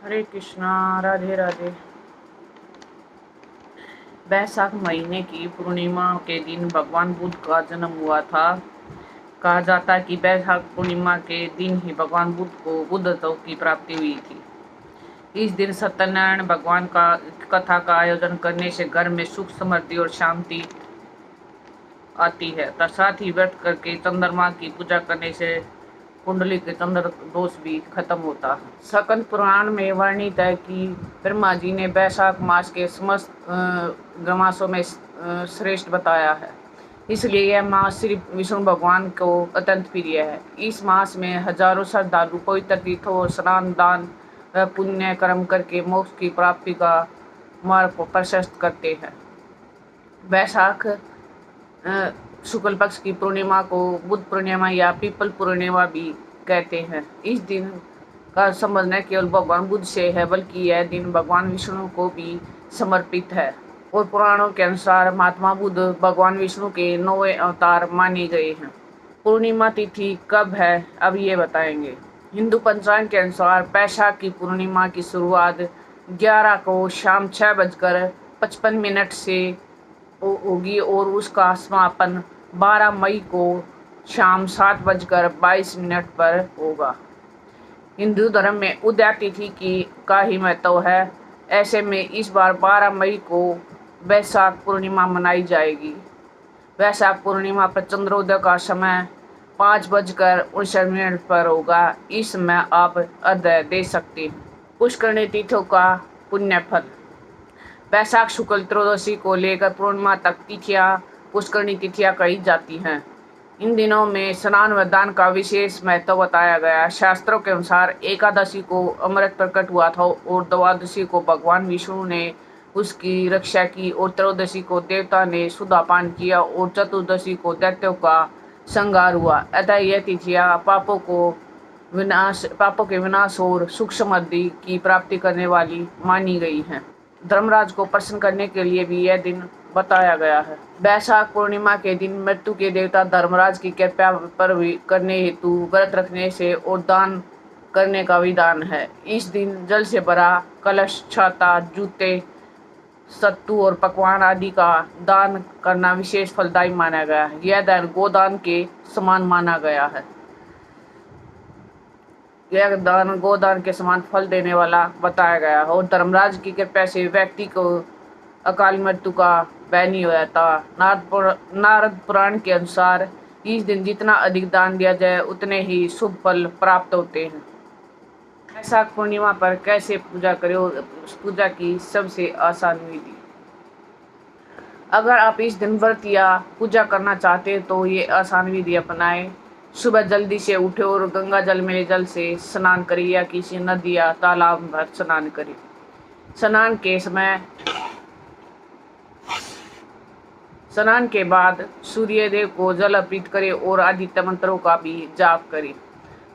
हरे कृष्णा, राधे राधे। बैसाख महीने की पूर्णिमा के दिन भगवान बुद्ध का जन्म हुआ था। कहा जाता है कि बैसाख पूर्णिमा के दिन ही भगवान बुद्ध को बुद्धत्व की प्राप्ति हुई थी। इस दिन सत्यनारायण भगवान का कथा का आयोजन करने से घर में सुख, समृद्धि और शांति आती है। साथ ही व्रत करके चंद्रमा की पूजा करने से कुंडली के चंद्र दोष भी खत्म होता है। स्कंद पुराण में वर्णित है कि ब्रह्मा जी ने बैसाख मास के समस्त मासों में श्रेष्ठ बताया है, इसलिए यह मास श्री विष्णु भगवान को अत्यंत प्रिय है। इस मास में हजारों श्रद्धालु पवित्र तीर्थों और स्नान, दान व पुण्य कर्म करके मोक्ष की प्राप्ति का मार्ग प्रशस्त करते हैं। बैसाख शुक्ल पक्ष की पूर्णिमा को बुद्ध पूर्णिमा या पीपल पूर्णिमा भी कहते हैं। इस दिन का संबंध न केवल भगवान बुद्ध से है, बल्कि यह दिन भगवान विष्णु को भी समर्पित है और पुराणों के अनुसार महात्मा बुद्ध भगवान विष्णु के 9वें अवतार माने गए हैं। पूर्णिमा तिथि कब है, अब ये बताएंगे। हिंदू पंचांग के अनुसार बैसाख की पूर्णिमा की शुरुआत 11 को शाम 6:55 से होगी और उसका समापन 12 मई को शाम 7:22 पर होगा। हिंदू धर्म में उदया तिथि का ही महत्व है। ऐसे में इस बार 12 मई को बैसाख पूर्णिमा मनाई जाएगी। बैसाख पूर्णिमा पर चंद्रोदय का समय 5:59 पर होगा। इस समय आप अर्घ्य दे सकते हैं। पुष्करणी तिथियों का पुण्य फल। बैसाख शुक्ल त्रयोदशी को लेकर पूर्णिमा तक तिथियां पुष्करणी तिथियां कही जाती हैं। इन दिनों में स्नान व दान का विशेष महत्व बताया गया। शास्त्रों के अनुसार एकादशी को अमृत प्रकट हुआ था और द्वादशी को भगवान विष्णु ने उसकी रक्षा की और त्रयोदशी को देवता ने सुधापान किया और चतुर्दशी को दैत्यों का संहार हुआ। अतः यह तिथियां पापों के विनाश और सुख समृद्धि की प्राप्ति करने वाली मानी गई हैं। धर्मराज को प्रसन्न करने के लिए भी यह दिन बताया गया है। बैसाख पूर्णिमा के दिन मृत्यु के देवता धर्मराज की कृपा पर करने हेतु व्रत रखने से और दान करने का विधान है। इस दिन जल से भरा कलश, छाता, जूते, सत्तू और पकवान आदि का दान करना विशेष फलदायी माना गया है। यह दान गोदान के समान माना गया है। यह दान गोदान के समान फल देने वाला बताया गया है और धर्मराज की कृपा से व्यक्ति को अकाल मृत्यु का भय नहीं हो जाता। नारद पुराण के अनुसार इस दिन जितना अधिक दान दिया जाए उतने ही शुभ फल प्राप्त होते हैं। बैसाख पूर्णिमा पर कैसे पूजा करें और पूजा की सबसे आसान विधि। अगर आप इस दिन व्रत या पूजा करना चाहते हैं तो ये आसान विधि अपनाएं। सुबह जल्दी से उठे और गंगा जल में जल से स्नान करें या किसी नदी या तालाब में स्नान करें। स्नान के बाद सूर्यदेव को जल अर्पित करें और आदित्य मंत्रों का भी जाप करें।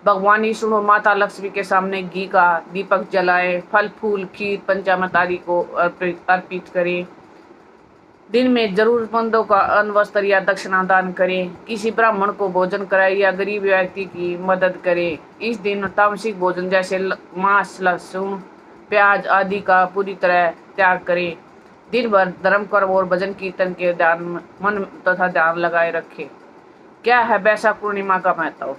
भगवान विष्णु माता लक्ष्मी के सामने घी का दीपक जलाएं। फल, फूल, खीर, पंचामृत आदि को अर्पित करें। दिन में जरूरतमंदों का अन्न, वस्त्र या दक्षिणा दान करें। किसी ब्राह्मण को भोजन कराएं या गरीब व्यक्ति की मदद करें। इस दिन तामसिक भोजन जैसे मांस, लहसुन, प्याज आदि का पूरी तरह त्याग करें। दिन भर धर्म कर्म और भजन कीर्तन के मन तथा ध्यान लगाए रखें। क्या है बैसाख पूर्णिमा का महत्व?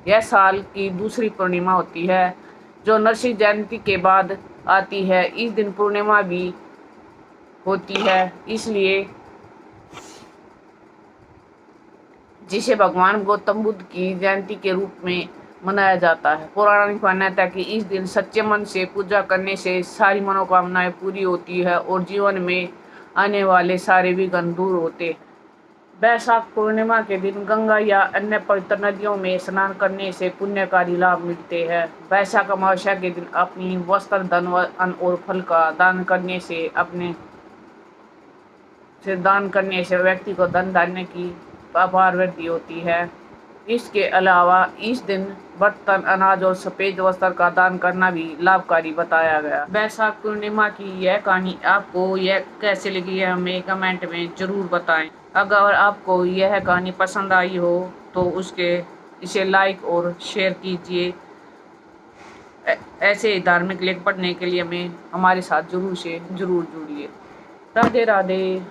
यह साल की दूसरी पूर्णिमा होती है जो नरसिंह जयंती के बाद आती है। इस दिन पूर्णिमा भी होती है, इसलिए जिसे भगवान गौतम बुद्ध की जयंती के रूप में मनाया जाता है। पौराणिक मान्यता है कि इस दिन सच्चे मन से पूजा करने से सारी मनोकामनाएं पूरी होती है और जीवन में आने वाले सारे विघ्न दूर होते हैं। बैसाख पूर्णिमा के दिन गंगा या अन्य पवित्र नदियों में स्नान करने से पुण्यकारी लाभ मिलते हैं। बैसाख अमावस्या के दिन अपनी वस्त्र, धन, अन्न और फल का दान करने से व्यक्ति को धन धान्य की अपार वृद्धि होती है। इसके अलावा इस दिन बर्तन, अनाज और सफेद वस्त्र का दान करना भी लाभकारी बताया गया। बैसाख पूर्णिमा की यह कहानी आपको यह कैसे लगी है हमें कमेंट में जरूर बताएं। अगर आपको यह कहानी पसंद आई हो तो इसे लाइक और शेयर कीजिए। ऐसे धार्मिक लेख पढ़ने के लिए हमें हमारे साथ जरूर जुड़िए। राधे राधे।